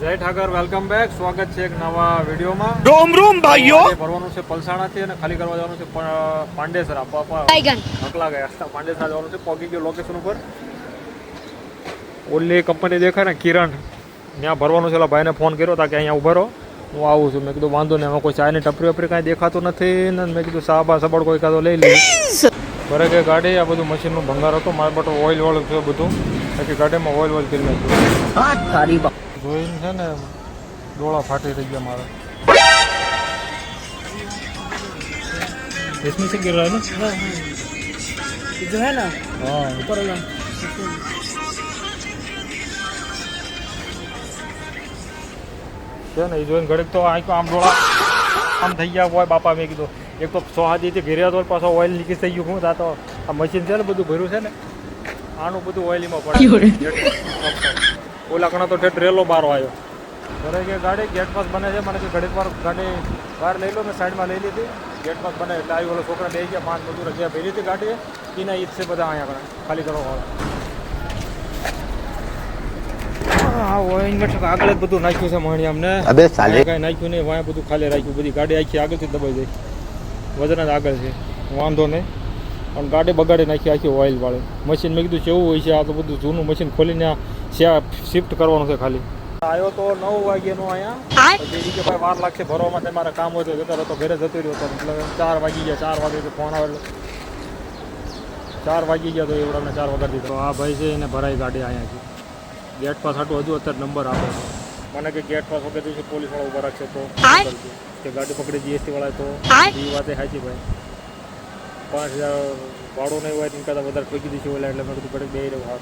જય Thakar, welcome back. સ્વાગત છે એક નવા વિડીયોમાં. રોમ રોમ ભાઈઓ. ભરવાનું છે પલસાણાથી અને ખાલી કરવા જવાનું છે પાંડેસરા. નકલા ગયા પાંડેસરા જવાનું છે. પહોંચી ગયો લોકેશન ઉપર. ઓલી કંપની દેખાય ને કિરણ, ત્યાં ભરવાનું છે. એટલે ભાઈને ફોન કર્યો હતા કે અહીંયા ઉભા રહો, હું આવું છું. મેં કીધું વાંધો નહીં, એમાં કોઈ ચાયની ટપરી વપરી કાંઈ દેખાતું નથી ને. મેં કીધું સાબા સબડ કોઈ કાં તો લઈ લઈએ. ભરે કે ગાડી આ બધું મશીનનું ભંગાર હતું. મારા બટો ઓઇલ વોઇલ છે બધું, બાકી ગાડીમાં ઓઇલ વોઇલ કરી નાખ્યું. જોઈને છે ને ડોળા ફાટી રહી ગયા મારા. इसमें से गिर रहा है ना? जो है ना हाँ ऊपर वाला છે ને એ જોઈને ઘડીક તો આમ ડોળા આમ થઈ ગયા હોય બાપા. મેં કીધું એક તો સોહાદીથી ઘેર્યા તો પાછો ઓઇલ લીકેજ થઈ ગયું. હું તો આ મશીન છે ને બધું ભર્યું છે ને, આનું બધું ઓઇલીમાં પડે. ઓલા કણા તો ઠેઠ રેલો બારો આવ્યો. ઘરે કે ગાડી ગેટ પાસ બને છે. મને કે ઘડીક વાર ગાડી બહાર લઈ લો. મેં સાઈડમાં લઈ લીધી. ગેટ પાસ બને એટલે આવી ઓલો છોકરા લઈ ગયા. 5 મજૂર જ્યાં ભેરી હતી ગાડી એના ઈદ છે બધા અહીંયા ખાલી કરવા વાળા. હા ઓઇલ આગળ જ બધું નાખ્યું છે મણી અમને. અબે સાલે કાંઈ નાખ્યું નહીં, વાંય બધું ખાલી રાખ્યું. બધી ગાડી આખી આગળથી દબાઈ જાય. વજન જ આગળ છે, વાંધો નહીં. પણ ગાડી બગાડી નાખી આખી ઓઇલ વાળી. મશીન મેં કીધું કેવું હોય છે આ તો બધું જૂનું મશીન ખોલીને શિફ્ટ કરવાનું છે ખાલી. આવ્યો તો 9 વાગ્યાનો અહીંયા. પછી કે ભાઈ વાર લાગશે ભરવામાં, તમારે કામ હોય તો જતા રહો. તો ઘરે જતો રહ્યો હતો. એટલે 4 વાગી ગયા. 4 વાગે ફોન આવે એટલે 4 વાગી ગયા. તો એવડાને 4 વગાડી દીધો. આ ભાઈ છે એને ભરાઈ ગાડી અહીંયાથી. ગેટ પાસ હાટું હજુ અત્યારે નંબર આપે છે મને કે ગેટ પાસ વગર દિવસે પોલીસ વાળા ઉભા રાખશે તો કે ગાડી પકડી જીએસટી વાળા. તો એ વાતે સાચી ભાઈ. 5000 ભાડું નહીં હોય તો કરતાં વધારે ઠોકી દીધી એટલે મેં કીધું ઘડીક બે રહ્યો.